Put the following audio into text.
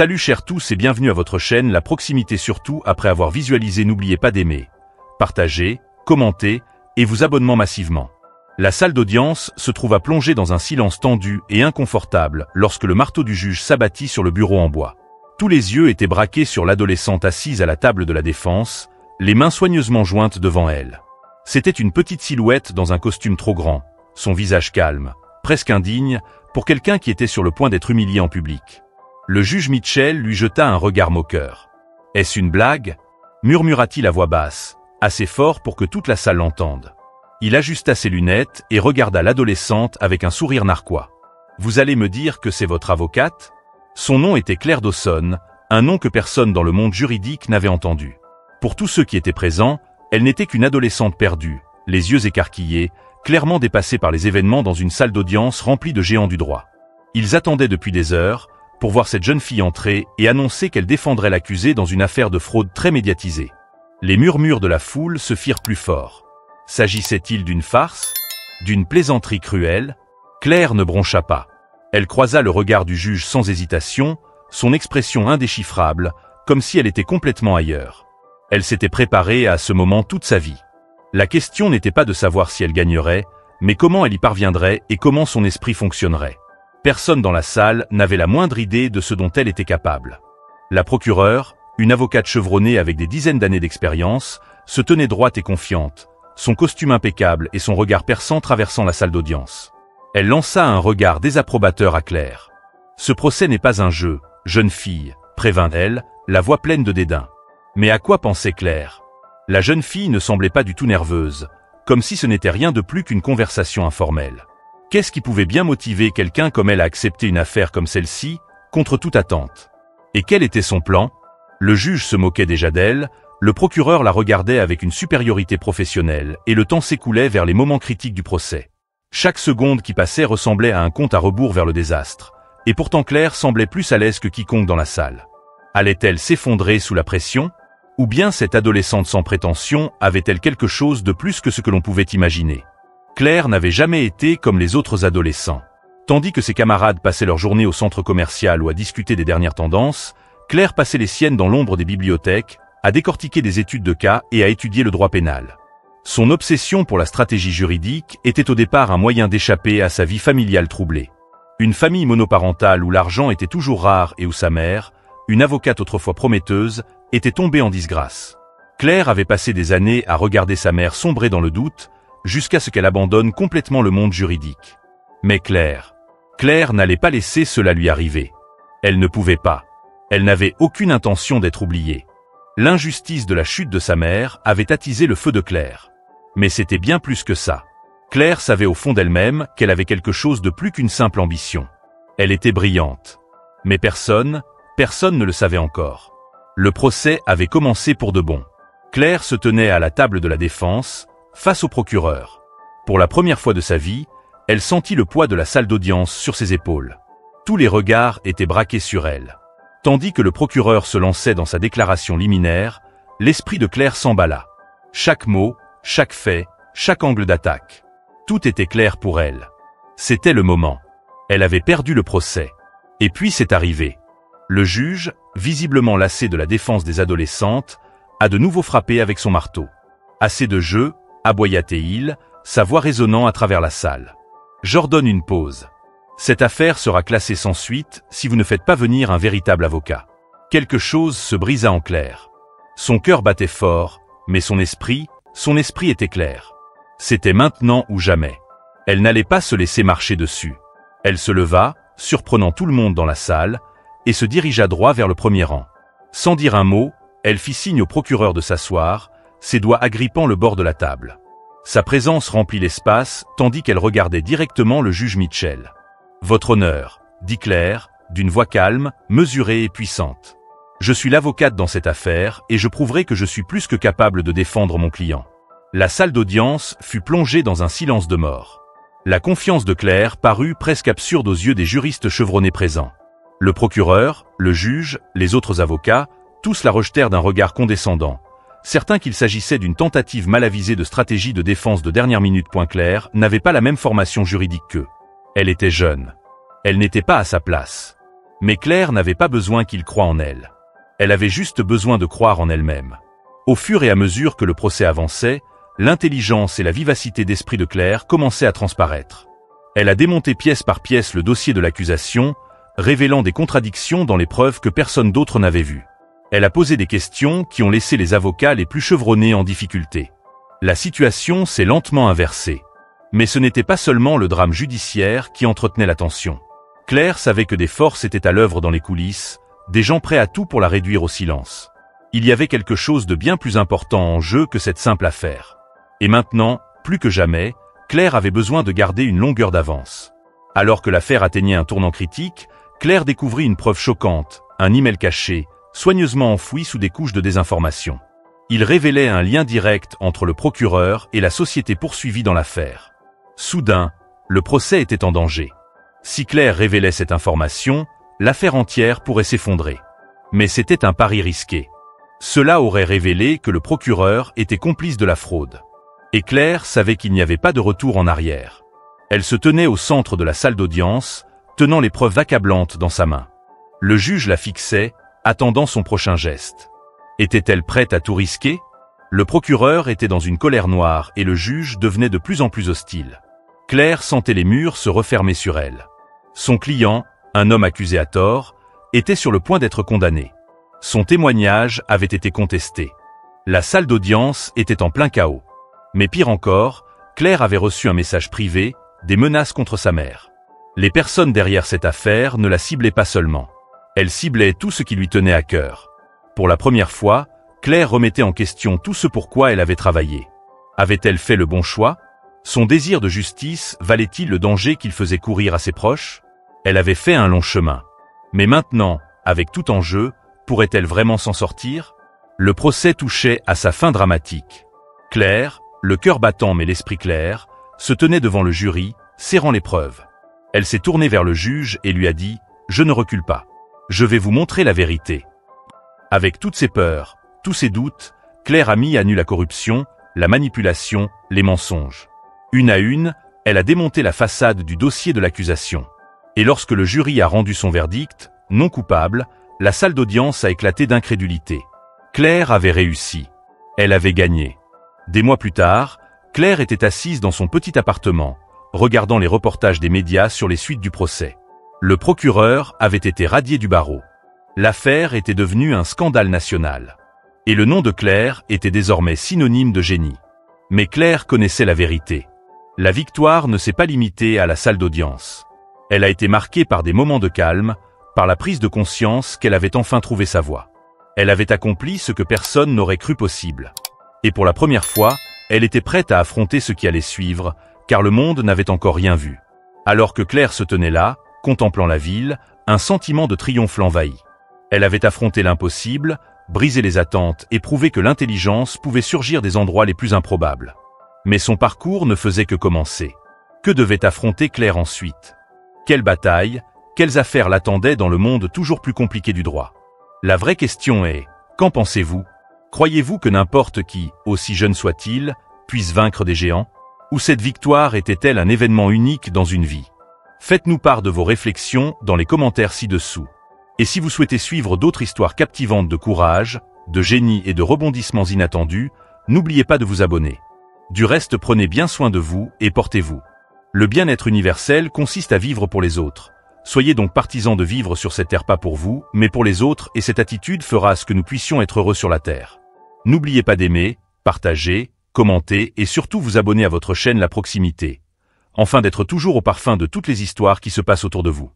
Salut chers tous et bienvenue à votre chaîne La Proximité. Surtout après avoir visualisé, n'oubliez pas d'aimer, partager, commenter et vous abonner massivement. La salle d'audience se trouva plongée dans un silence tendu et inconfortable lorsque le marteau du juge s'abattit sur le bureau en bois. Tous les yeux étaient braqués sur l'adolescente assise à la table de la défense, les mains soigneusement jointes devant elle. C'était une petite silhouette dans un costume trop grand, son visage calme, presque indigne, pour quelqu'un qui était sur le point d'être humilié en public. Le juge Mitchell lui jeta un regard moqueur. « Est-ce une blague ?» murmura-t-il à voix basse, assez fort pour que toute la salle l'entende. Il ajusta ses lunettes et regarda l'adolescente avec un sourire narquois. « Vous allez me dire que c'est votre avocate ?» Son nom était Claire Dawson, un nom que personne dans le monde juridique n'avait entendu. Pour tous ceux qui étaient présents, elle n'était qu'une adolescente perdue, les yeux écarquillés, clairement dépassée par les événements dans une salle d'audience remplie de géants du droit. Ils attendaient depuis des heures pour voir cette jeune fille entrer et annoncer qu'elle défendrait l'accusé dans une affaire de fraude très médiatisée. Les murmures de la foule se firent plus forts. S'agissait-il d'une farce? D'une plaisanterie cruelle? Claire ne broncha pas. Elle croisa le regard du juge sans hésitation, son expression indéchiffrable, comme si elle était complètement ailleurs. Elle s'était préparée à ce moment toute sa vie. La question n'était pas de savoir si elle gagnerait, mais comment elle y parviendrait et comment son esprit fonctionnerait. Personne dans la salle n'avait la moindre idée de ce dont elle était capable. La procureure, une avocate chevronnée avec des dizaines d'années d'expérience, se tenait droite et confiante, son costume impeccable et son regard perçant traversant la salle d'audience. Elle lança un regard désapprobateur à Claire. « Ce procès n'est pas un jeu, jeune fille, prévint-elle, la voix pleine de dédain. » Mais à quoi pensait Claire? La jeune fille ne semblait pas du tout nerveuse, comme si ce n'était rien de plus qu'une conversation informelle. Qu'est-ce qui pouvait bien motiver quelqu'un comme elle à accepter une affaire comme celle-ci, contre toute attente? Et quel était son plan? Le juge se moquait déjà d'elle, le procureur la regardait avec une supériorité professionnelle, et le temps s'écoulait vers les moments critiques du procès. Chaque seconde qui passait ressemblait à un compte à rebours vers le désastre, et pourtant Claire semblait plus à l'aise que quiconque dans la salle. Allait-elle s'effondrer sous la pression? Ou bien cette adolescente sans prétention avait-elle quelque chose de plus que ce que l'on pouvait imaginer? Claire n'avait jamais été comme les autres adolescents. Tandis que ses camarades passaient leur journée au centre commercial ou à discuter des dernières tendances, Claire passait les siennes dans l'ombre des bibliothèques, à décortiquer des études de cas et à étudier le droit pénal. Son obsession pour la stratégie juridique était au départ un moyen d'échapper à sa vie familiale troublée. Une famille monoparentale où l'argent était toujours rare et où sa mère, une avocate autrefois prometteuse, était tombée en disgrâce. Claire avait passé des années à regarder sa mère sombrer dans le doute, jusqu'à ce qu'elle abandonne complètement le monde juridique. Mais Claire n'allait pas laisser cela lui arriver. Elle ne pouvait pas. Elle n'avait aucune intention d'être oubliée. L'injustice de la chute de sa mère avait attisé le feu de Claire. Mais c'était bien plus que ça. Claire savait au fond d'elle-même qu'elle avait quelque chose de plus qu'une simple ambition. Elle était brillante. Mais personne ne le savait encore. Le procès avait commencé pour de bon. Claire se tenait à la table de la défense, face au procureur. Pour la première fois de sa vie, elle sentit le poids de la salle d'audience sur ses épaules. Tous les regards étaient braqués sur elle. Tandis que le procureur se lançait dans sa déclaration liminaire, l'esprit de Claire s'emballa. Chaque mot, chaque fait, chaque angle d'attaque. Tout était clair pour elle. C'était le moment. Elle avait perdu le procès. Et puis c'est arrivé. Le juge, visiblement lassé de la défense des adolescentes, a de nouveau frappé avec son marteau. Assez de jeu, aboya-t-il, sa voix résonnant à travers la salle. J'ordonne une pause. Cette affaire sera classée sans suite si vous ne faites pas venir un véritable avocat. Quelque chose se brisa en Claire. Son cœur battait fort, mais son esprit était clair. C'était maintenant ou jamais. Elle n'allait pas se laisser marcher dessus. Elle se leva, surprenant tout le monde dans la salle, et se dirigea droit vers le premier rang. Sans dire un mot, elle fit signe au procureur de s'asseoir, ses doigts agrippant le bord de la table. Sa présence remplit l'espace, tandis qu'elle regardait directement le juge Mitchell. « Votre honneur, » dit Claire, d'une voix calme, mesurée et puissante. « Je suis l'avocate dans cette affaire et je prouverai que je suis plus que capable de défendre mon client. » La salle d'audience fut plongée dans un silence de mort. La confiance de Claire parut presque absurde aux yeux des juristes chevronnés présents. Le procureur, le juge, les autres avocats, tous la rejetèrent d'un regard condescendant. Certains qu'il s'agissait d'une tentative mal avisée de stratégie de défense de dernière minute. Claire n'avait pas la même formation juridique qu'eux. Elle était jeune. Elle n'était pas à sa place. Mais Claire n'avait pas besoin qu'il croie en elle. Elle avait juste besoin de croire en elle-même. Au fur et à mesure que le procès avançait, l'intelligence et la vivacité d'esprit de Claire commençaient à transparaître. Elle a démonté pièce par pièce le dossier de l'accusation, révélant des contradictions dans les preuves que personne d'autre n'avait vues. Elle a posé des questions qui ont laissé les avocats les plus chevronnés en difficulté. La situation s'est lentement inversée. Mais ce n'était pas seulement le drame judiciaire qui entretenait l'attention. Claire savait que des forces étaient à l'œuvre dans les coulisses, des gens prêts à tout pour la réduire au silence. Il y avait quelque chose de bien plus important en jeu que cette simple affaire. Et maintenant, plus que jamais, Claire avait besoin de garder une longueur d'avance. Alors que l'affaire atteignait un tournant critique, Claire découvrit une preuve choquante, un email caché, soigneusement enfoui sous des couches de désinformation. Il révélait un lien direct entre le procureur et la société poursuivie dans l'affaire. Soudain, le procès était en danger. Si Claire révélait cette information, l'affaire entière pourrait s'effondrer. Mais c'était un pari risqué. Cela aurait révélé que le procureur était complice de la fraude. Et Claire savait qu'il n'y avait pas de retour en arrière. Elle se tenait au centre de la salle d'audience, tenant les preuves accablantes dans sa main. Le juge la fixait, attendant son prochain geste. Était-elle prête à tout risquer? Le procureur était dans une colère noire et le juge devenait de plus en plus hostile. Claire sentait les murs se refermer sur elle. Son client, un homme accusé à tort, était sur le point d'être condamné. Son témoignage avait été contesté. La salle d'audience était en plein chaos. Mais pire encore, Claire avait reçu un message privé, des menaces contre sa mère. Les personnes derrière cette affaire ne la ciblaient pas seulement. Elles ciblaient tout ce qui lui tenait à cœur. Pour la première fois, Claire remettait en question tout ce pourquoi elle avait travaillé. Avait-elle fait le bon choix? Son désir de justice valait-il le danger qu'il faisait courir à ses proches? Elle avait fait un long chemin. Mais maintenant, avec tout en jeu, pourrait-elle vraiment s'en sortir? Le procès touchait à sa fin dramatique. Claire, le cœur battant mais l'esprit clair, se tenait devant le jury, serrant les preuves. Elle s'est tournée vers le juge et lui a dit « Je ne recule pas. Je vais vous montrer la vérité. » Avec toutes ses peurs, tous ses doutes, Claire a mis à nu la corruption, la manipulation, les mensonges. Une à une, elle a démonté la façade du dossier de l'accusation. Et lorsque le jury a rendu son verdict, non coupable, la salle d'audience a éclaté d'incrédulité. Claire avait réussi. Elle avait gagné. Des mois plus tard, Claire était assise dans son petit appartement, regardant les reportages des médias sur les suites du procès. Le procureur avait été radié du barreau. L'affaire était devenue un scandale national. Et le nom de Claire était désormais synonyme de génie. Mais Claire connaissait la vérité. La victoire ne s'est pas limitée à la salle d'audience. Elle a été marquée par des moments de calme, par la prise de conscience qu'elle avait enfin trouvé sa voie. Elle avait accompli ce que personne n'aurait cru possible. Et pour la première fois, elle était prête à affronter ce qui allait suivre, car le monde n'avait encore rien vu. Alors que Claire se tenait là, contemplant la ville, un sentiment de triomphe l'envahit. Elle avait affronté l'impossible, brisé les attentes et prouvé que l'intelligence pouvait surgir des endroits les plus improbables. Mais son parcours ne faisait que commencer. Que devait affronter Claire ensuite? Quelle bataille, quelles affaires l'attendaient dans le monde toujours plus compliqué du droit? La vraie question est, qu'en pensez-vous? Croyez-vous que n'importe qui, aussi jeune soit-il, puisse vaincre des géants? Ou cette victoire était-elle un événement unique dans une vie? Faites-nous part de vos réflexions dans les commentaires ci-dessous. Et si vous souhaitez suivre d'autres histoires captivantes de courage, de génie et de rebondissements inattendus, n'oubliez pas de vous abonner. Du reste, prenez bien soin de vous et portez-vous. Le bien-être universel consiste à vivre pour les autres. Soyez donc partisans de vivre sur cette terre pas pour vous, mais pour les autres, et cette attitude fera à ce que nous puissions être heureux sur la terre. N'oubliez pas d'aimer, partager, commenter et surtout vous abonner à votre chaîne La Proximité, afin d'être toujours au parfum de toutes les histoires qui se passent autour de vous.